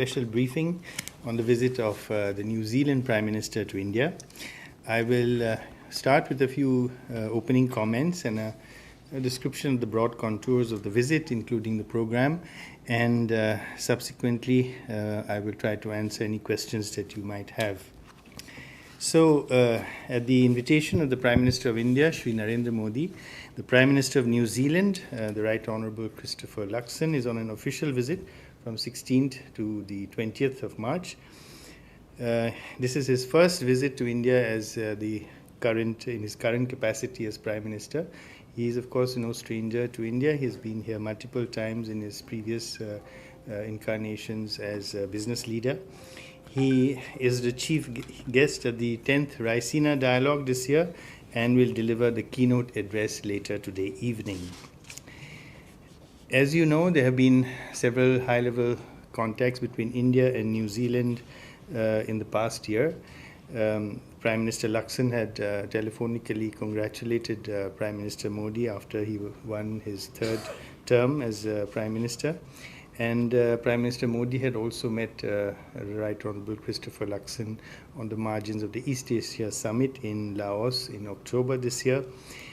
Special briefing on the visit of the New Zealand Prime Minister to India. I will start with a few opening comments and a description of the broad contours of the visit, including the program, and subsequently I will try to answer any questions that you might have. So, at the invitation of the Prime Minister of India, Shri Narendra Modi, the Prime Minister of New Zealand, the Right Honourable Christopher Luxon, is on an official visit from 16th to the 20th of March. This is his first visit to India as in his current capacity as Prime Minister. He is, of course, no stranger to India. He has been here multiple times in his previous incarnations as a business leader. He is the chief guest at the 10th Raisina Dialogue this year and will deliver the keynote address later today evening. As you know, there have been several high-level contacts between India and New Zealand in the past year. Prime Minister Luxon had telephonically congratulated Prime Minister Modi after he won his third term as Prime Minister. And Prime Minister Modi had also met Right Honourable Christopher Luxon on the margins of the East Asia Summit in Laos in October this year.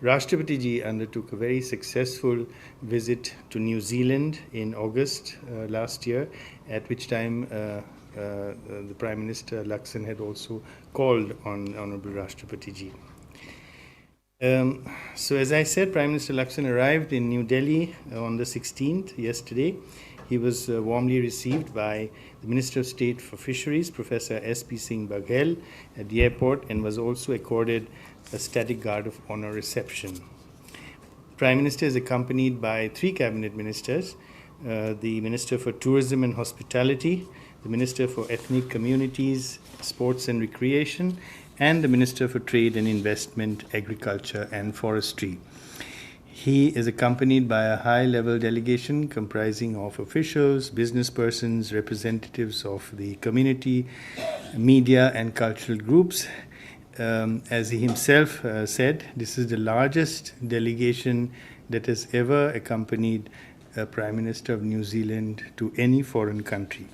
Rashtrapati Ji undertook a very successful visit to New Zealand in August last year, at which time the Prime Minister Luxon had also called on Honourable Rashtrapati Ji. So as I said, Prime Minister Luxon arrived in New Delhi on the 16th, yesterday. He was warmly received by the Minister of State for Fisheries, Professor S.P. Singh Baghel, at the airport, and was also accorded a static guard of honor reception. Prime Minister is accompanied by three cabinet ministers, the Minister for Tourism and Hospitality, the Minister for Ethnic Communities, Sports and Recreation, and the Minister for Trade and Investment, Agriculture and Forestry. He is accompanied by a high-level delegation comprising of officials, business persons, representatives of the community, media and cultural groups. As he himself said, this is the largest delegation that has ever accompanied a Prime Minister of New Zealand to any foreign country.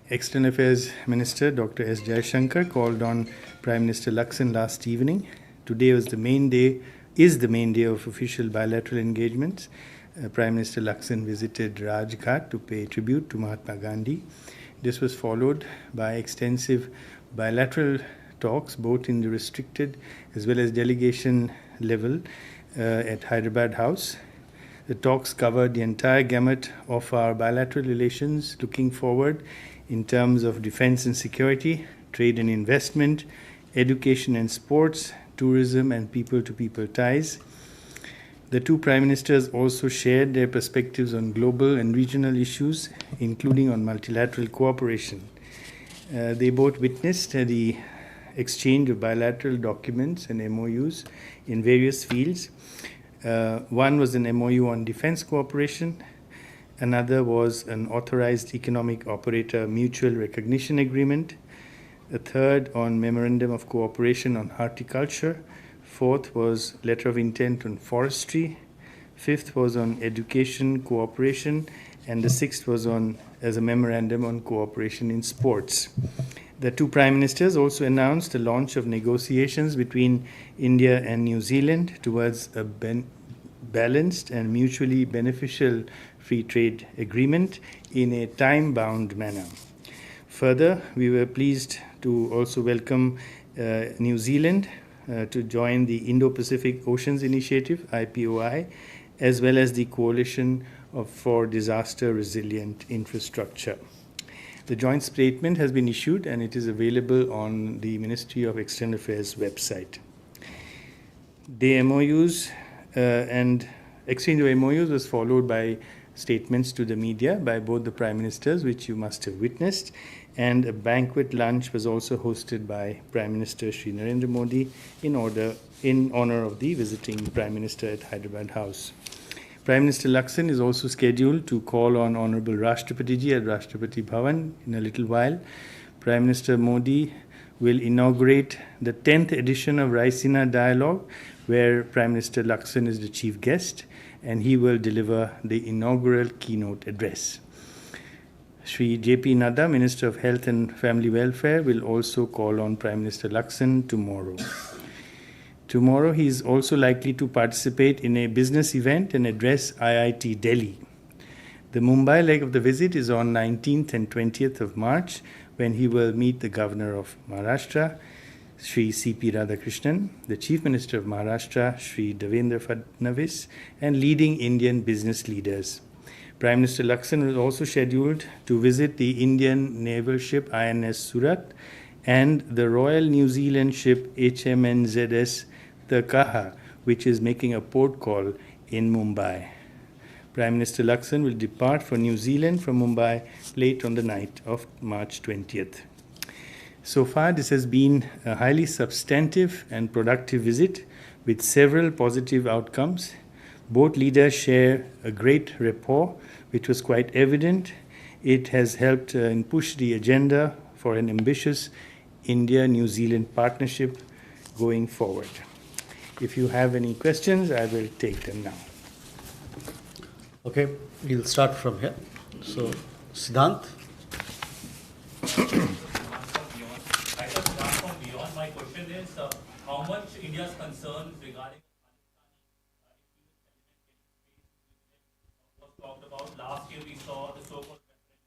External Affairs Minister Dr. S. Jaishankar called on Prime Minister Luxon last evening. Today is the main day of official bilateral engagements. Prime Minister Luxon visited Rajghat to pay tribute to Mahatma Gandhi. This was followed by extensive bilateral talks, both in the restricted as well as delegation level at Hyderabad House. The talks covered the entire gamut of our bilateral relations, looking forward in terms of defense and security, trade and investment, education and sports, tourism and people-to-people ties. The two Prime Ministers also shared their perspectives on global and regional issues, including on multilateral cooperation. They both witnessed the exchange of bilateral documents and MOUs in various fields. One was an MOU on defense cooperation. Another was an authorized economic operator mutual recognition agreement. A third on memorandum of cooperation on horticulture. Fourth was letter of intent on forestry. Fifth was on education cooperation, and the sixth was as a memorandum on cooperation in sports. The two Prime Ministers also announced the launch of negotiations between India and New Zealand towards a balanced and mutually beneficial free trade agreement in a time-bound manner. Further, we were pleased to also welcome New Zealand to join the Indo-Pacific Oceans Initiative, IPOI, as well as the Coalition for Disaster Resilient Infrastructure. The joint statement has been issued and it is available on the Ministry of External Affairs website. The MOUs and exchange of MOUs was followed by statements to the media by both the Prime Ministers, which you must have witnessed, and a banquet lunch was also hosted by Prime Minister Shri Narendra Modi in honor of the visiting Prime Minister at Hyderabad House. Prime Minister Luxon is also scheduled to call on Honourable Rashtrapati Ji at Rashtrapati Bhavan in a little while. Prime Minister Modi will inaugurate the 10th edition of Raisina Dialogue, where Prime Minister Luxon is the chief guest, and he will deliver the inaugural keynote address. Shri J.P. Nadda, Minister of Health and Family Welfare, will also call on Prime Minister Laksan tomorrow. Tomorrow, he is also likely to participate in a business event and address IIT Delhi. The Mumbai leg of the visit is on 19th and 20th of March, when he will meet the Governor of Maharashtra, Shri C.P. Radhakrishnan, the Chief Minister of Maharashtra, Shri Devendra Fadnavis, and leading Indian business leaders. Prime Minister Laksan is also scheduled to visit the Indian naval ship INS Surat and the Royal New Zealand ship HMNZS Takaha, which is making a port call in Mumbai. Prime Minister Laksan will depart for New Zealand from Mumbai late on the night of March 20th. So far, this has been a highly substantive and productive visit with several positive outcomes. Both leaders share a great rapport, which was quite evident. It has helped push the agenda for an ambitious India-New Zealand partnership going forward. If you have any questions, I will take them now. Okay, we'll start from here. So, Siddhant. My question is, how much India's concern regarding was talked about last year? We saw the so-called referendum.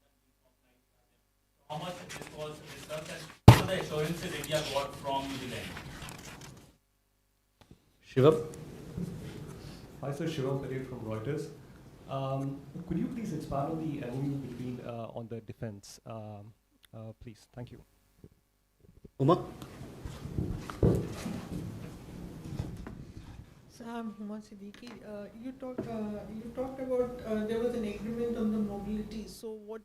How much this was discussed, and what are the assurances India got from New Zealand? Shivam. Hi, sir. Shivam Patel from Reuters. Could you please expand on the MOU between on the defense, please? Thank you. Uma. So I'm Huma Siddiqui. You talked about there was an agreement on the mobility. So what,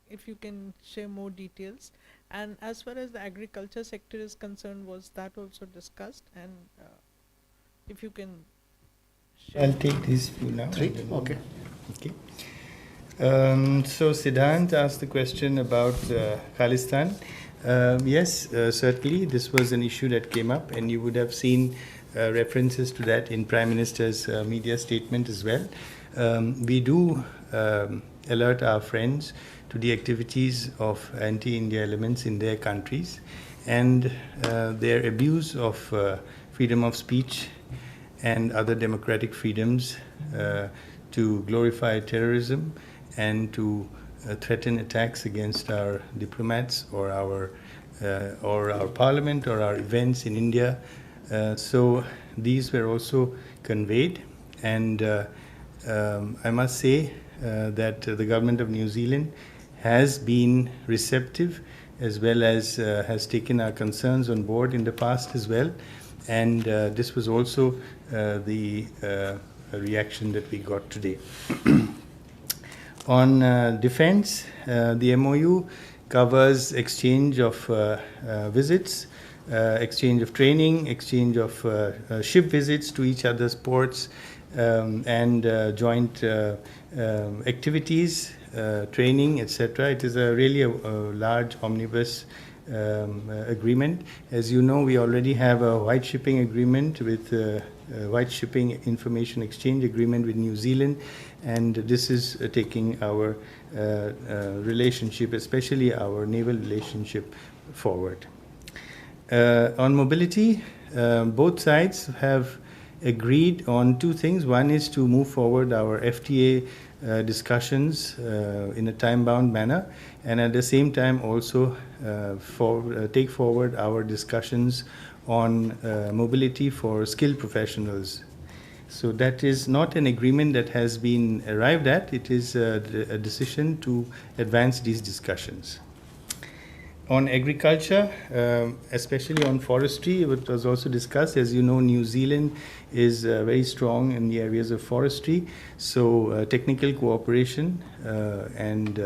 if you can share more details, and as far as the agriculture sector is concerned, was that also discussed? And if you can share. I'll take these few now. Three? Okay. Okay. So Siddhant asked the question about Khalistan. Yes, certainly this was an issue that came up, and you would have seen references to that in Prime Minister's media statement as well. We do alert our friends to the activities of anti-India elements in their countries and their abuse of freedom of speech and other democratic freedoms to glorify terrorism and to threaten attacks against our diplomats or our parliament or our events in India. So these were also conveyed, and I must say that the government of New Zealand has been receptive as well as has taken our concerns on board in the past as well, and this was also the reaction that we got today. On defense, the MOU covers exchange of visits, exchange of training, exchange of ship visits to each other's ports, and joint activities, training, etc. It is really a large omnibus agreement. As you know, we already have a white shipping agreement with white shipping information exchange agreement with New Zealand, and this is taking our relationship, especially our naval relationship, forward. On mobility, both sides have agreed on two things. One is to move forward our FTA discussions in a time-bound manner, and at the same time also take forward our discussions on mobility for skilled professionals. So that is not an agreement that has been arrived at. It is a decision to advance these discussions. On agriculture, especially on forestry, it was also discussed. As you know, New Zealand is very strong in the areas of forestry. So technical cooperation and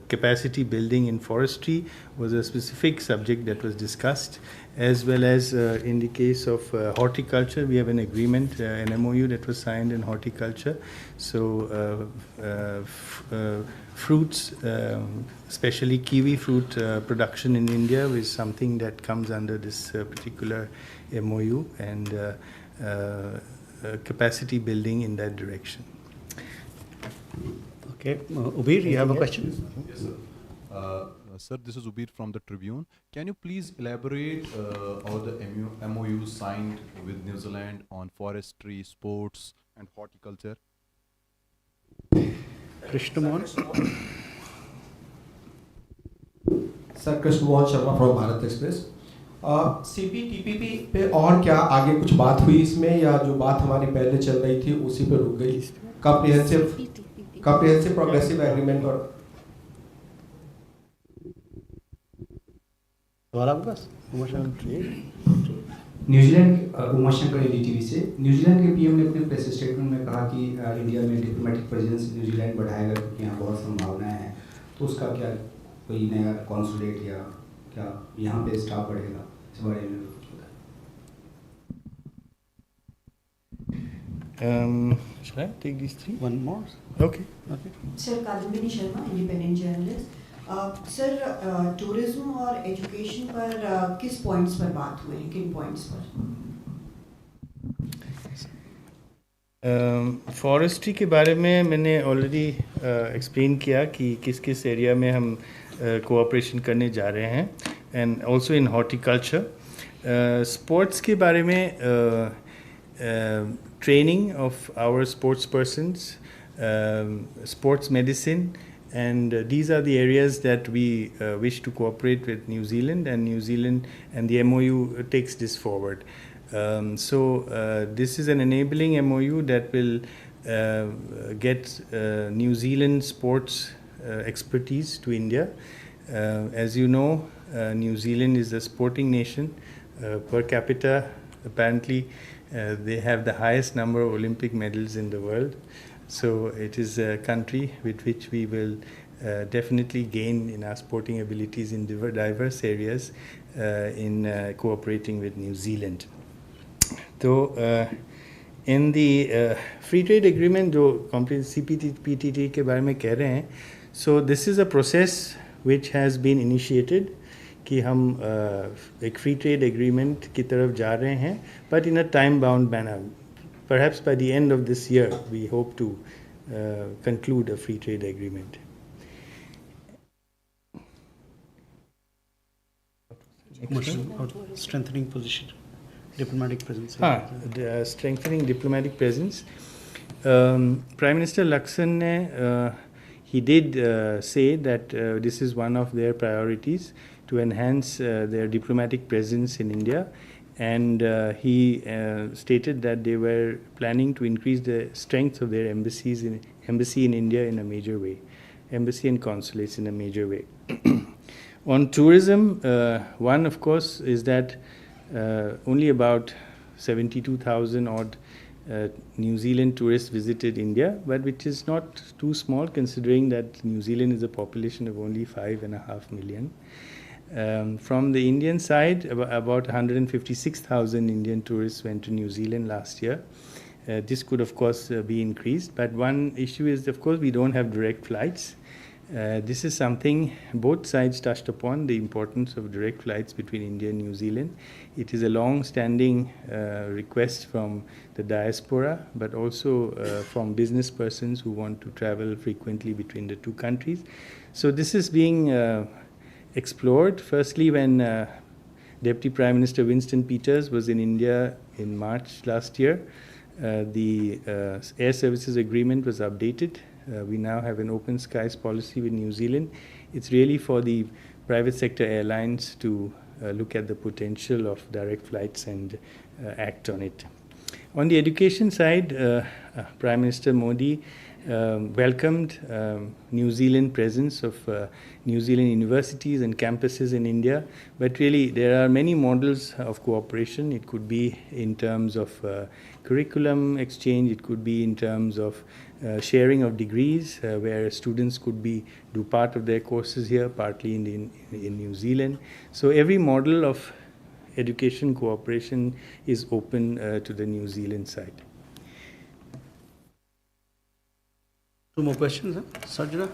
capacity building in forestry was a specific subject that was discussed, as well as in the case of horticulture, we have an agreement, an MOU that was signed in horticulture. So fruits, especially kiwi fruit production in India, is something that comes under this particular MOU, and capacity building in that direction. Okay, Ubir, you have a question? Yes, sir. Sir, this is Ubir from the Tribune. Can you please elaborate on the MOU signed with New Zealand on forestry, sports, and horticulture? Krishna Mohan? Sir Krishna Mohan Sharma from Bharat express. CPTPP पे और क्या आगे कुछ बात हुई इसमें, या जो बात हमारी पहले चल रही थी उसी पे रुक गई? कॉम्प्रिहेंसिव प्रोग्रेसिव एग्रीमेंट और दोबारा बस न्यूजीलैंड उमाशंकर एनडीटीवी से। न्यूजीलैंड के पीएम ने अपने प्रेस स्टेटमेंट में कहा कि इंडिया में डिप्लोमेटिक प्रेजेंस न्यूजीलैंड बढ़ाएगा क्योंकि यहाँ बहुत संभावनाएं हैं, तो उसका क्या कोई नया कॉन्सुलेट या क्या यहाँ पे स्टाफ बढ़ेगा, इस बारे में कुछ बताएं। Shall I take these three? One more. Okay. Sir Kadambini Sharma, independent journalist. Sir tourism और एजुकेशन पर किस पॉइंट्स पर बात हुई, किन पॉइंट्स पर? फॉरेस्ट्री के बारे में मैंने ऑलरेडी एक्सप्लेन किया कि किस किस एरिया में हम कोऑपरेशन करने जा रहे हैं, and also in horticulture. Sports के बारे में training of our sports persons, sports medicine, and these are the areas that we wish to cooperate with New Zealand, and New Zealand and the MOU takes this forward. So this is an enabling MOU that will get New Zealand sports expertise to India. As you know, New Zealand is a sporting nation. Per capita, apparently, they have the highest number of Olympic medals in the world. So it is a country with which we will definitely gain in our sporting abilities in diverse areas in cooperating with New Zealand. So in the free trade agreement जो CPTPP के बारे में कह रहे हैं, so this is a process which has been initiated कि हम एक free trade agreement की तरफ जा रहे हैं, but in a time bound manner. Perhaps by the end of this year, we hope to conclude a free trade agreement. Strengthening position, diplomatic presence. Strengthening diplomatic presence. Prime Minister Lakson he did say that this is one of their priorities to enhance their diplomatic presence in India. And he stated that they were planning to increase the strength of their embassy in India in a major way, embassy and consulates in a major way. On tourism, one of course is that only about 72,000 odd New Zealand tourists visited India, but which is not too small considering that New Zealand is a population of only 5.5 million. From the Indian side, about 156,000 Indian tourists went to New Zealand last year. This could, of course, be increased. But one issue is, of course, we don't have direct flights. This is something both sides touched upon, the importance of direct flights between India and New Zealand. It is a long-standing request from the diaspora, but also from business persons who want to travel frequently between the two countries. So this is being explored. Firstly, when Deputy Prime Minister Winston Peters was in India in March last year, the air services agreement was updated. We now have an open skies policy with New Zealand. It's really for the private sector airlines to look at the potential of direct flights and act on it. On the education side, Prime Minister Modi welcomed New Zealand presence of New Zealand universities and campuses in India, but really there are many models of cooperation. It could be in terms of curriculum exchange, it could be in terms of sharing of degrees, where students could do part of their courses here, partly in New Zealand. So every model of education cooperation is open to the New Zealand side. Two more questions, huh? Sajna?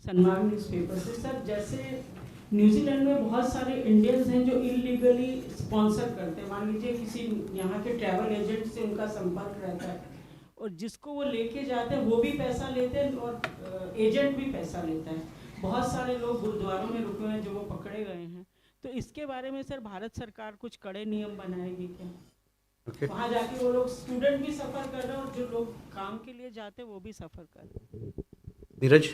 Sanmarg newspaper से sir, जैसे New Zealand में बहुत सारे Indians हैं जो illegally sponsor करते हैं। मान लीजिए किसी यहाँ के ट्रैवल एजेंट से उनका संपर्क रहता है और जिसको वो लेके जाते हैं वो भी पैसा लेते हैं और एजेंट भी पैसा लेता है। बहुत सारे लोग गुरुद्वारों में रुके हुए हैं जो वो पकड़े गए हैं। तो इसके बारे में सर भारत सरकार कुछ कड़े नियम बनाएगी क्या? वहाँ जाके वो लोग स्टूडेंट भी सफ़र कर रहे हैं और जो लोग काम के लिए जाते हैं वो भी सफ़र कर रहे हैं। नीरज।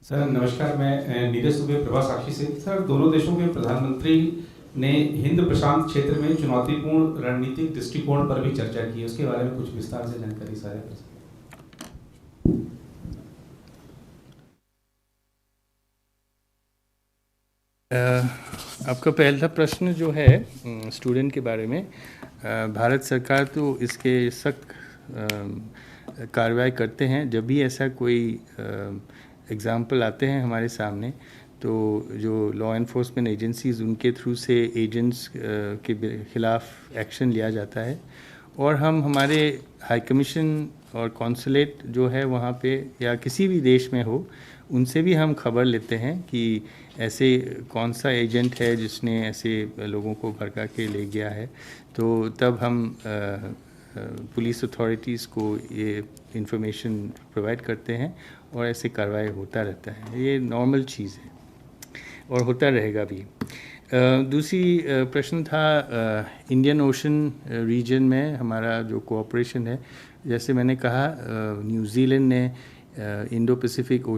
सर नमस्कार, मैं नीरज दुबे प्रभा साक्षी से। सर दोनों देशों के प्रधानमंत्री ने हिंद प्रशांत क्षेत्र में चुनौतीपूर्ण रणनीतिक दृष्टिकोण पर भी चर्चा की है, उसके बारे में कुछ विस्तार से जानकारी साझा कर सकते? आपका पहला प्रश्न जो है स्टूडेंट के बारे में, भारत सरकार तो इसके सख्त कार्रवाई करते हैं। जब भी ऐसा कोई एग्ज़ाम्पल आते हैं हमारे सामने तो जो लॉ एनफोर्समेंट एजेंसीज़ उनके थ्रू से एजेंट्स के ख़िलाफ़ एक्शन लिया जाता है। और हम हमारे हाई कमीशन और कॉन्सुलेट जो है वहाँ पे या किसी भी देश में हो उनसे भी हम खबर लेते हैं कि ऐसे कौन सा एजेंट है जिसने ऐसे लोगों को भड़का के ले गया है। तो तब हम पुलिस अथॉरिटीज़ को ये इंफॉर्मेशन प्रोवाइड करते हैं और ऐसे कार्रवाई होता रहता है। ये नॉर्मल चीज़ है और होता रहेगा भी। दूसरी प्रश्न था इंडियन ओशन रीजन में हमारा जो कोऑपरेशन है। जैसे मैंने कहा न्यूजीलैंड ने इंडो पैसिफिक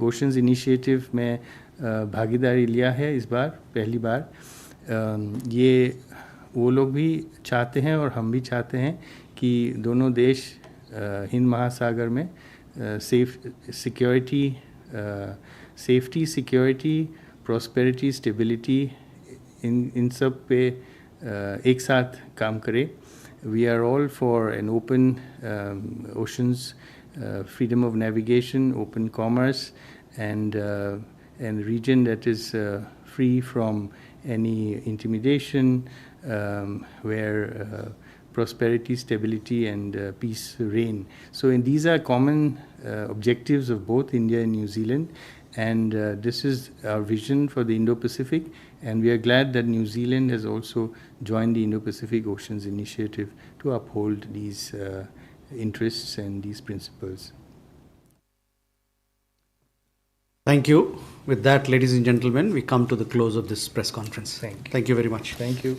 ओशंस इनिशिएटिव में भागीदारी लिया है इस बार पहली बार। ये वो लोग भी चाहते हैं और हम भी चाहते हैं कि दोनों देश हिंद महासागर में safety security prosperity stability in सब पे एक साथ काम करें। We are all for an open oceans, freedom of navigation, open commerce, and region that is free from any intimidation, where prosperity, stability, and peace reign. So, these are common objectives of both India and New Zealand, and this is our vision for the Indo-Pacific. And we are glad that New Zealand has also joined the Indo-Pacific Oceans Initiative to uphold these interests and these principles. Thank you. With that, ladies and gentlemen, we come to the close of this press conference. Thank you. Thank you very much. Thank you.